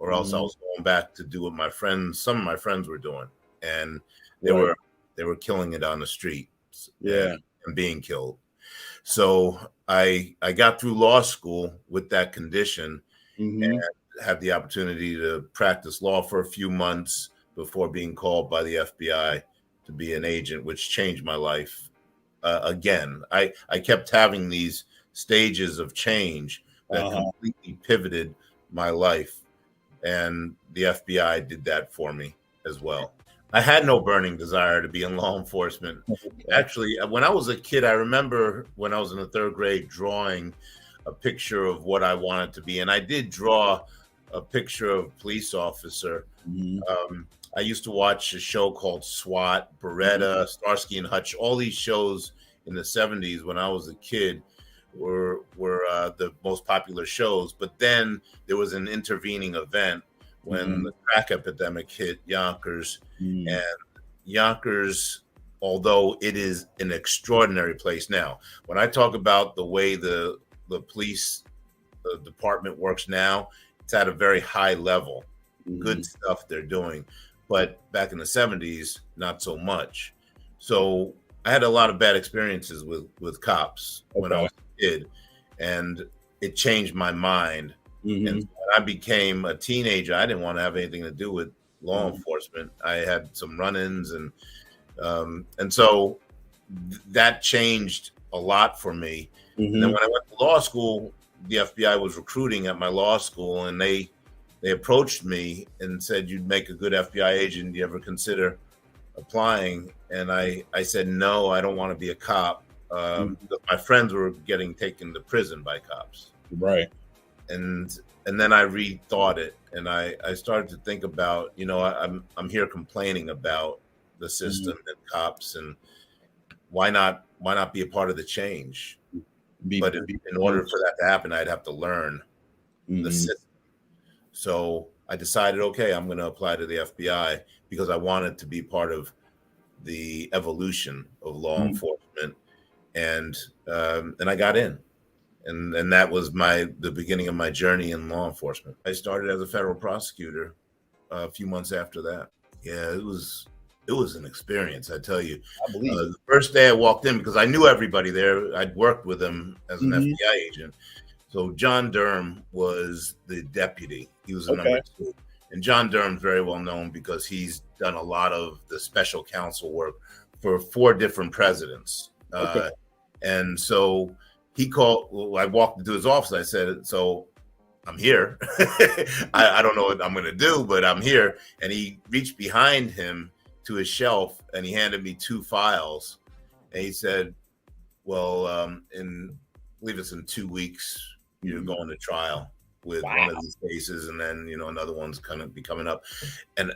or else I was going back to do what some of my friends were doing, and they were killing it on the street, and being killed. So I got through law school with that condition, and had the opportunity to practice law for a few months before being called by the FBI to be an agent, which changed my life. Again, I kept having these stages of change that completely pivoted my life, and the FBI did that for me as well. I had no burning desire to be in law enforcement. Actually, when I was a kid, I remember when I was in the third grade drawing a picture of what I wanted to be. And I did draw a picture of a police officer. I used to watch a show called SWAT, Beretta, Starsky and Hutch. All these shows in the 70s when I was a kid were the most popular shows. But then there was an intervening event when the crack epidemic hit Yonkers. And Yonkers, although it is an extraordinary place now, when I talk about the way the police department works now, it's at a very high level. Good stuff they're doing. But back in the 70s, not so much. So I had a lot of bad experiences with cops when I was a kid, and it changed my mind. And when I became a teenager, I didn't want to have anything to do with law enforcement. I had some run-ins, and so that changed a lot for me. And then when I went to law school, the FBI was recruiting at my law school, and they approached me and said, "You'd make a good FBI agent. Do you ever consider applying?" And I said, "No, I don't want to be a cop." My friends were getting taken to prison by cops. Right. And then I rethought it, and I started to think about, I'm here complaining about the system and cops, and why not be a part of the change? But in order for that to happen, I'd have to learn the system. So I decided, okay, I'm going to apply to the FBI because I wanted to be part of the evolution of law enforcement, and I got in. And that was the beginning of my journey in law enforcement. I started as a federal prosecutor a few months after that. Yeah, it was an experience, I tell you. I believe the first day I walked in, because I knew everybody there. I'd worked with them as an FBI agent. So John Durham was the deputy. He was a number 2. And John Durham's very well known because he's done a lot of the special counsel work for 4 different presidents. And so he called, I walked into his office. I said, "So I'm here. I don't know what I'm going to do, but I'm here." And he reached behind him to his shelf and he handed me 2 files. And he said, "Well, I believe it's in 2 weeks, you're going to trial with one of these cases. And then, another one's going to be coming up." And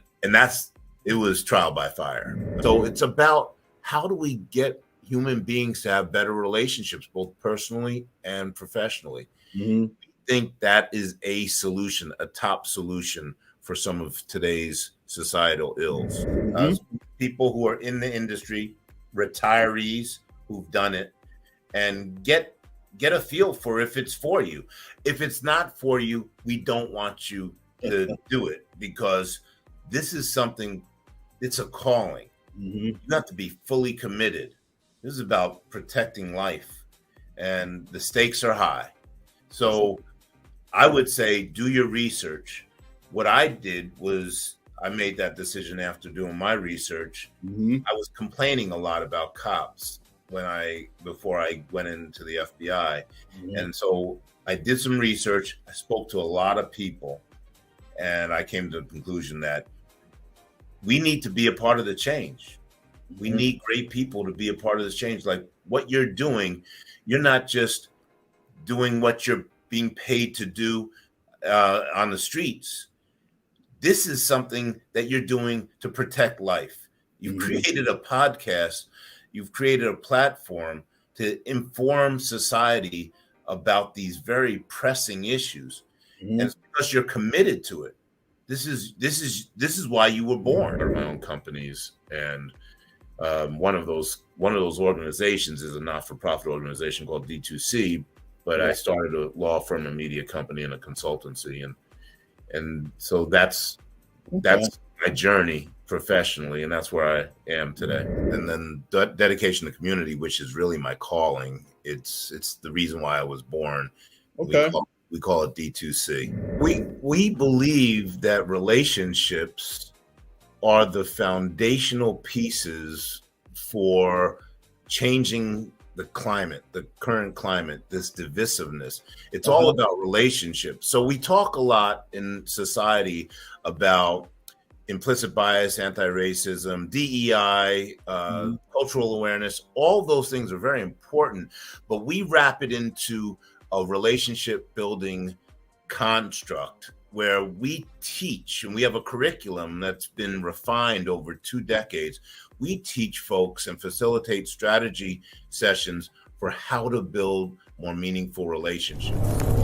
it was trial by fire. So it's about, how do we get human beings to have better relationships, both personally and professionally? I think that is a solution, a top solution for some of today's societal ills. People who are in the industry, retirees who've done it, and get a feel for if it's for you. If it's not for you, we don't want you to do it, because this is something, it's a calling. You have to be fully committed. This is about protecting life, and the stakes are high. So I would say, do your research. What I did was I made that decision after doing my research. I was complaining a lot about cops before I went into the FBI. And so I did some research. I spoke to a lot of people, and I came to the conclusion that we need to be a part of the change. We need great people to be a part of this change. Like what you're doing, you're not just doing what you're being paid to do on the streets. This is something that you're doing to protect life. You've created a podcast. You've created a platform to inform society about these very pressing issues. And it's because you're committed to it. This is why you were born. I run my own companies, and one of those organizations is a not-for-profit organization called D2C, but I started a law firm, a media company, and a consultancy, And so that's my journey professionally, and that's where I am today. And then dedication to community, which is really my calling. It's the reason why I was born. Okay. We call it D2C. We believe that relationships are the foundational pieces for changing the climate, the current climate, this divisiveness. It's all about relationships. So we talk a lot in society about implicit bias, anti-racism, DEI, cultural awareness. All those things are very important, but we wrap it into a relationship building construct where we teach, and we have a curriculum that's been refined over 2 decades. We teach folks and facilitate strategy sessions for how to build more meaningful relationships.